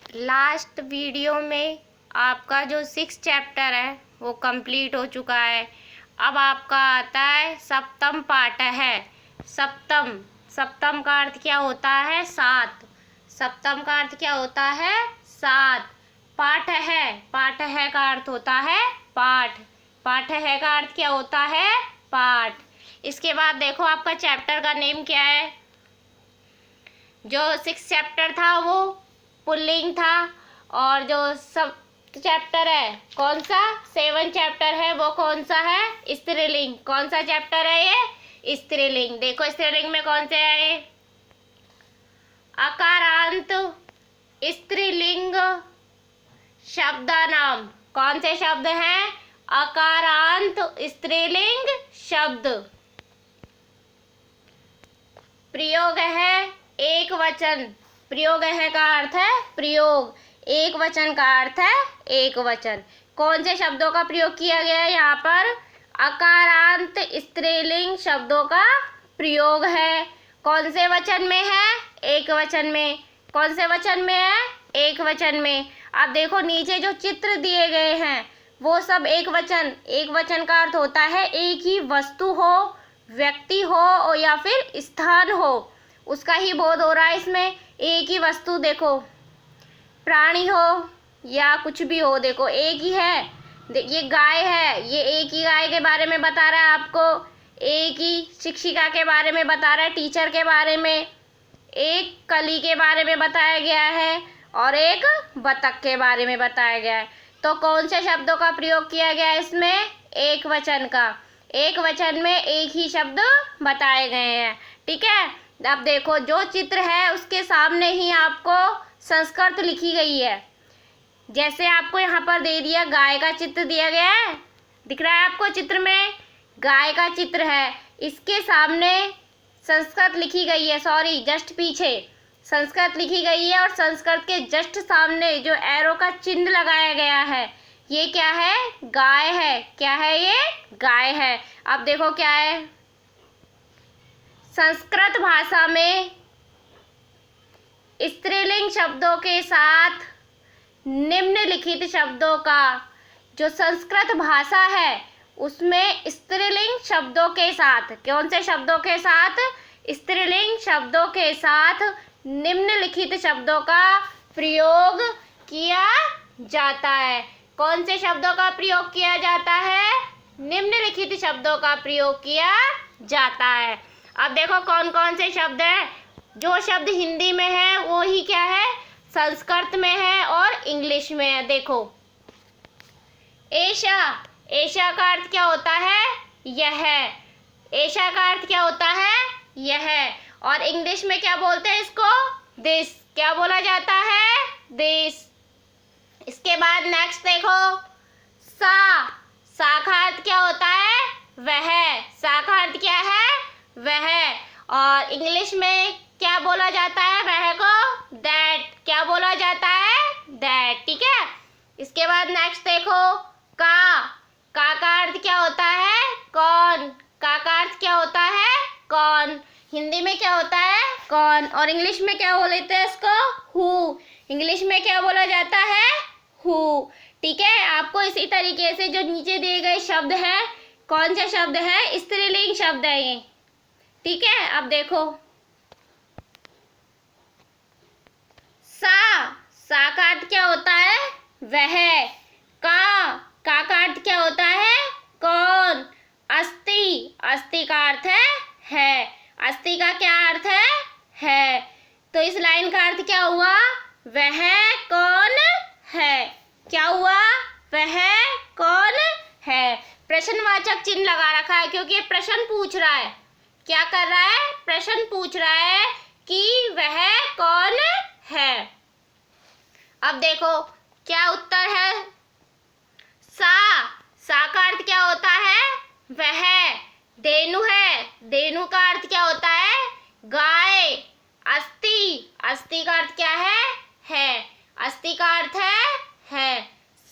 Last video में आपका जो 6 चैप्टर है वो कंप्लीट हो चुका है। अब आपका आता है सप्तम पाठ है। सप्तम का अर्थ क्या होता है? 7। सप्तम का अर्थ क्या होता है? 7। पाठ है का अर्थ होता है पाठ। पाठ है का अर्थ क्या होता है? पाठ। इसके बाद देखो आपका चैप्टर का नेम क्या है। जो 6 चैप्टर था वो पुल्लिंग था, और जो सब चैप्टर है कौन सा 7 चैप्टर है वो कौन सा है? स्त्रीलिंग। कौन सा चैप्टर है ये? स्त्रीलिंग। देखो स्त्रीलिंग में कौन से है? अकारांत स्त्रीलिंग शब्दानाम। कौन से शब्द हैं? अकारांत स्त्रीलिंग शब्द। प्रयोग है एक वचन। प्रयोग है का अर्थ है प्रयोग। एक वचन का अर्थ है एक वचन। कौन से शब्दों का प्रयोग किया गया है यहाँ पर? अकारांत स्त्रीलिंग शब्दों का प्रयोग है। कौन से वचन में है? एक वचन में। कौन से वचन में है? एक वचन में। अब देखो नीचे जो चित्र दिए गए हैं वो सब एक वचन। एक वचन का अर्थ होता है एक ही वस्तु हो, व्यक्ति हो या फिर स्थान हो, उसका ही बोध हो रहा है इसमें। एक ही वस्तु, देखो प्राणी हो या कुछ भी हो, देखो एक ही है। ये गाय है, ये एक ही गाय के बारे में बता रहा है आपको। एक ही शिक्षिका के बारे में बता रहा है, टीचर के बारे में। एक कली के बारे में बताया गया है और एक बतख के बारे में बताया गया है। तो कौन से शब्दों का प्रयोग किया गया है इसमें? एक वचन का। एक वचन में एक ही शब्द बताए गए हैं। ठीक है। अब देखो जो चित्र है उसके सामने ही आपको संस्कृत लिखी गई है। जैसे आपको यहाँ पर दे दिया, गाय का चित्र दिया गया है, दिख रहा है आपको चित्र में? गाय का चित्र है, इसके सामने संस्कृत लिखी गई है। सॉरी, जस्ट पीछे संस्कृत लिखी गई है और संस्कृत के जस्ट सामने जो एरो का चिन्ह लगाया गया है ये क्या है? गाय है। क्या है ये? गाय है। अब देखो क्या है, संस्कृत भाषा में स्त्रीलिंग शब्दों के साथ निम्नलिखित शब्दों का, जो संस्कृत भाषा है उसमें स्त्रीलिंग शब्दों के साथ, कौन से शब्दों के साथ? स्त्रीलिंग शब्दों के साथ निम्नलिखित शब्दों का प्रयोग किया जाता है। कौन से शब्दों का प्रयोग किया जाता है? निम्नलिखित शब्दों का प्रयोग किया जाता है। अब देखो कौन कौन से शब्द हैं। जो शब्द हिंदी में है वो ही क्या है? संस्कृत में है और इंग्लिश में है। देखो ऐशा, ऐशा का अर्थ क्या होता है? यह। ऐशा का अर्थ क्या होता है? यह। और इंग्लिश में क्या बोलते हैं इसको? दिस। क्या बोला जाता है? दिस। इसके बाद नेक्स्ट देखो, सा। सा का अर्थ क्या होता है? वह। सा का अर्थ क्या है? वह। और इंग्लिश में क्या बोला जाता है वह को? दैट। क्या बोला जाता है? दैट। ठीक है। इसके बाद नेक्स्ट देखो, का। का अर्थ क्या होता है? कौन। का अर्थ क्या होता है? कौन। हिंदी में क्या होता है? कौन। और इंग्लिश में क्या बोल लेते हैं इसको? हु। इंग्लिश में क्या बोला जाता है? हु। ठीक है। आपको इसी तरीके से जो नीचे दिए गए शब्द हैं, कौन से शब्द है? स्त्रीलिंग शब्द है ये। ठीक है। अब देखो सा। सा का अर्थ क्या होता है? वह। का अर्थ क्या होता है? कौन। अस्ति। अस्ति का अर्थ है। अस्ति का क्या अर्थ है? तो इस लाइन का अर्थ क्या हुआ? वह कौन है। क्या हुआ? वह कौन है। प्रश्नवाचक चिन्ह लगा रखा है क्योंकि ये प्रश्न पूछ रहा है। क्या कर रहा है? प्रश्न पूछ रहा है कि वह कौन है। अब देखो क्या उत्तर है। सा का अर्थ क्या होता है? वह। धेनु है, धेनु का अर्थ क्या होता है? गाय। अस्ति का अर्थ क्या है? अस्ति का अर्थ है।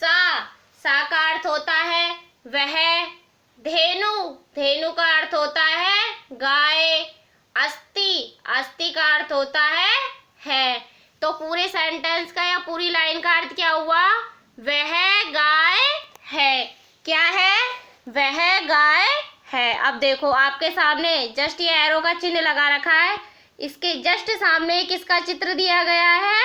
सा का अर्थ होता है वह। धेनु का अर्थ होता है गाय। अस्ति का अर्थ होता है। तो पूरे सेंटेंस का या पूरी लाइन का अर्थ क्या हुआ? वह गाय है। क्या है? वह गाय है। अब देखो आपके सामने जस्ट ये एरो का चिन्ह लगा रखा है, इसके जस्ट सामने किसका चित्र दिया गया है?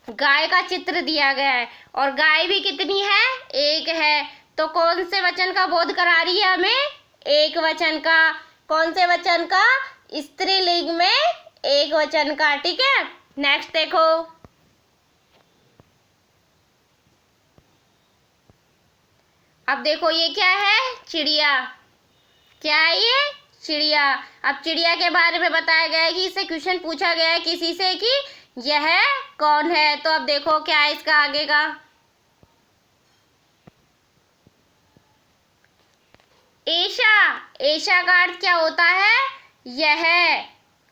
गाय का चित्र दिया गया है। और गाय भी कितनी है? एक है। तो कौन से वचन का बोध करा रही है हमें? एक वचन का। कौन से वचन का? स्त्रीलिंग में एक वचन का। ठीक है, नेक्स्ट देखो। अब देखो ये क्या है? चिड़िया। क्या है ये? चिड़िया। अब चिड़िया के बारे में बताया गया है कि इससे क्वेश्चन पूछा गया है किसी से कि यह कौन है। तो अब देखो क्या है इसका आगे का। ऐशा। ऐशा का अर्थ क्या होता है? यह।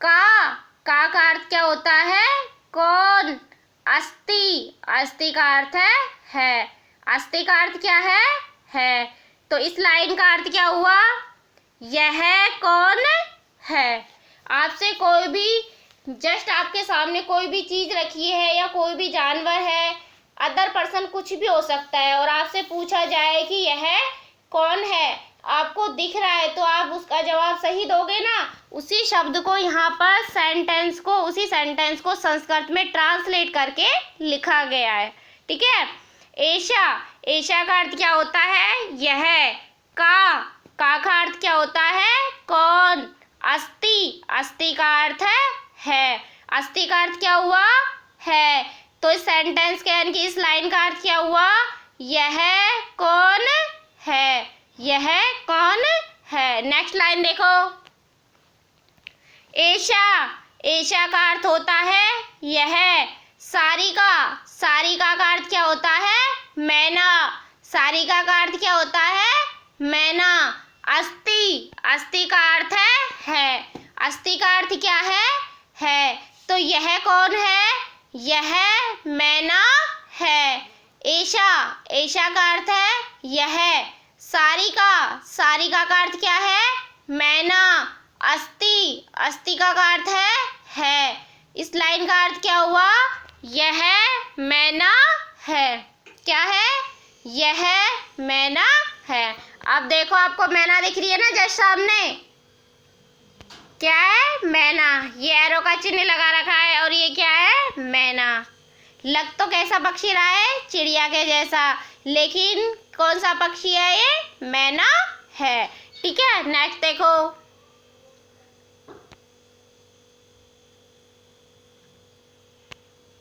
का अर्थ क्या होता है? कौन। अस्ति। अस्ति का अर्थ है। अस्ति का अर्थ क्या है? है। तो इस लाइन का अर्थ क्या हुआ? यह कौन है। आपसे कोई भी जस्ट आपके सामने कोई भी चीज रखी है या कोई भी जानवर है, अदर पर्सन कुछ भी हो सकता है, और आपसे पूछा जाए कि यह कौन है, आपको दिख रहा है तो आप उसका जवाब सही दोगे ना। उसी शब्द को यहाँ पर उसी सेंटेंस को संस्कृत में ट्रांसलेट करके लिखा गया है। ठीक है। ऐशा। ऐशा का अर्थ क्या होता है? यह। का अर्थ क्या होता है? कौन। अस्ति। अस्ति का अर्थ है। अस्ति का अर्थ क्या हुआ? है। तो इस सेंटेंस के यानी कि इस लाइन का अर्थ क्या हुआ? यह कौन है। यह कौन है। नेक्स्ट लाइन देखो। ऐशा। ऐशा का अर्थ होता है यह। सारिका। सारिका का अर्थ क्या होता है? मैना। सारिका का अर्थ क्या होता है? मैना। अस्ति। अस्ति का अर्थ है। अस्ति का अर्थ क्या है। तो यह कौन है? यह मैना है। ऐशा। ऐशा का अर्थ है यह। सारिका। सारिका का अर्थ क्या है? मैना। अस्ति। अस्ति का अर्थ है। इस लाइन का अर्थ क्या हुआ? यह मैना है। क्या है? यह मैना है। अब देखो आपको मैना दिख रही है ना जस्ट सामने। क्या है? मैना। ये एरो का चिन्ह लगा रखा है और ये क्या है? मैना। लग तो कैसा पक्षी रहा है? चिड़िया के जैसा, लेकिन कौन सा पक्षी है ये? मैना है। ठीक है, नेक्स्ट देखो।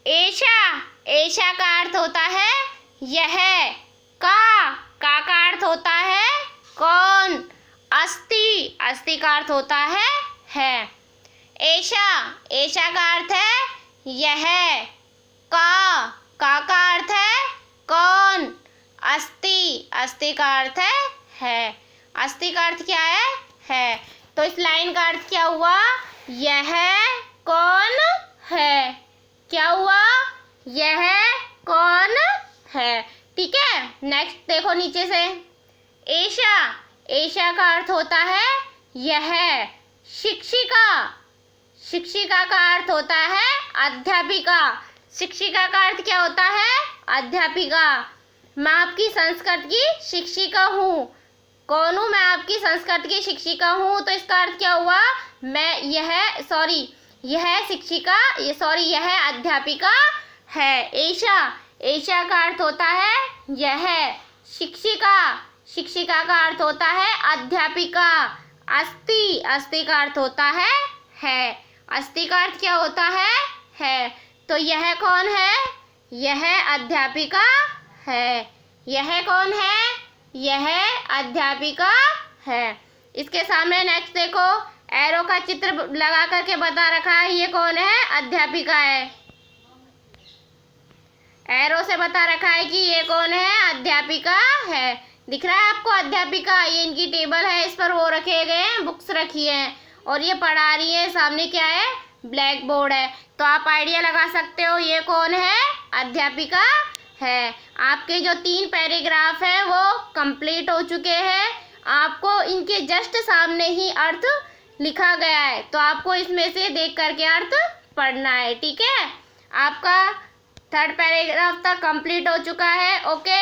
ऐशा। ऐशा का अर्थ होता है यह। का अर्थ होता है कौन। अस्ति। अस्ति का अर्थ होता है। ऐशा। ऐशा का अर्थ है यह। का अर्थ है कौन। अस्ति। अस्ति का अर्थ है। अस्ति का अर्थ क्या है। तो इस लाइन का अर्थ क्या हुआ? यह कौन है। क्या हुआ? यह कौन है। ठीक है, नेक्स्ट देखो नीचे से। ऐशा। ऐशा का अर्थ होता है यह। शिक्षिका। शिक्षिका का अर्थ होता है अध्यापिका। शिक्षिका का अर्थ क्या होता है? अध्यापिका। मैं आपकी संस्कृत की शिक्षिका हूँ। कौन हूँ? मैं आपकी संस्कृत की शिक्षिका हूँ। तो इसका अर्थ क्या हुआ? यह शिक्षिका, यह अध्यापिका है। ऐशा। ऐशा का अर्थ होता है यह। शिक्षिका। शिक्षिका का अर्थ होता है अध्यापिका। अस्ति। अस्ति का अर्थ होता है। अस्ति का अर्थ क्या होता है। तो यह कौन है? यह अध्यापिका है। यह कौन है? यह अध्यापिका है। इसके सामने नेक्स्ट देखो, एरो का चित्र लगा करके बता रखा है ये कौन है? अध्यापिका है। एरो से बता रखा है कि ये कौन है? अध्यापिका है। दिख रहा है आपको अध्यापिका? ये इनकी टेबल है, इस पर वो रखे गए हैं, बुक्स रखी हैं और ये पढ़ा रही है। सामने क्या है? ब्लैक बोर्ड है। तो आप आइडिया लगा सकते हो ये कौन है? अध्यापिका है। आपके जो 3 पैराग्राफ हैं वो कंप्लीट हो चुके हैं। आपको इनके जस्ट सामने ही अर्थ लिखा गया है, तो आपको इसमें से देख करके अर्थ पढ़ना है। ठीक है, आपका थर्ड पैराग्राफ तक कंप्लीट हो चुका है। ओके।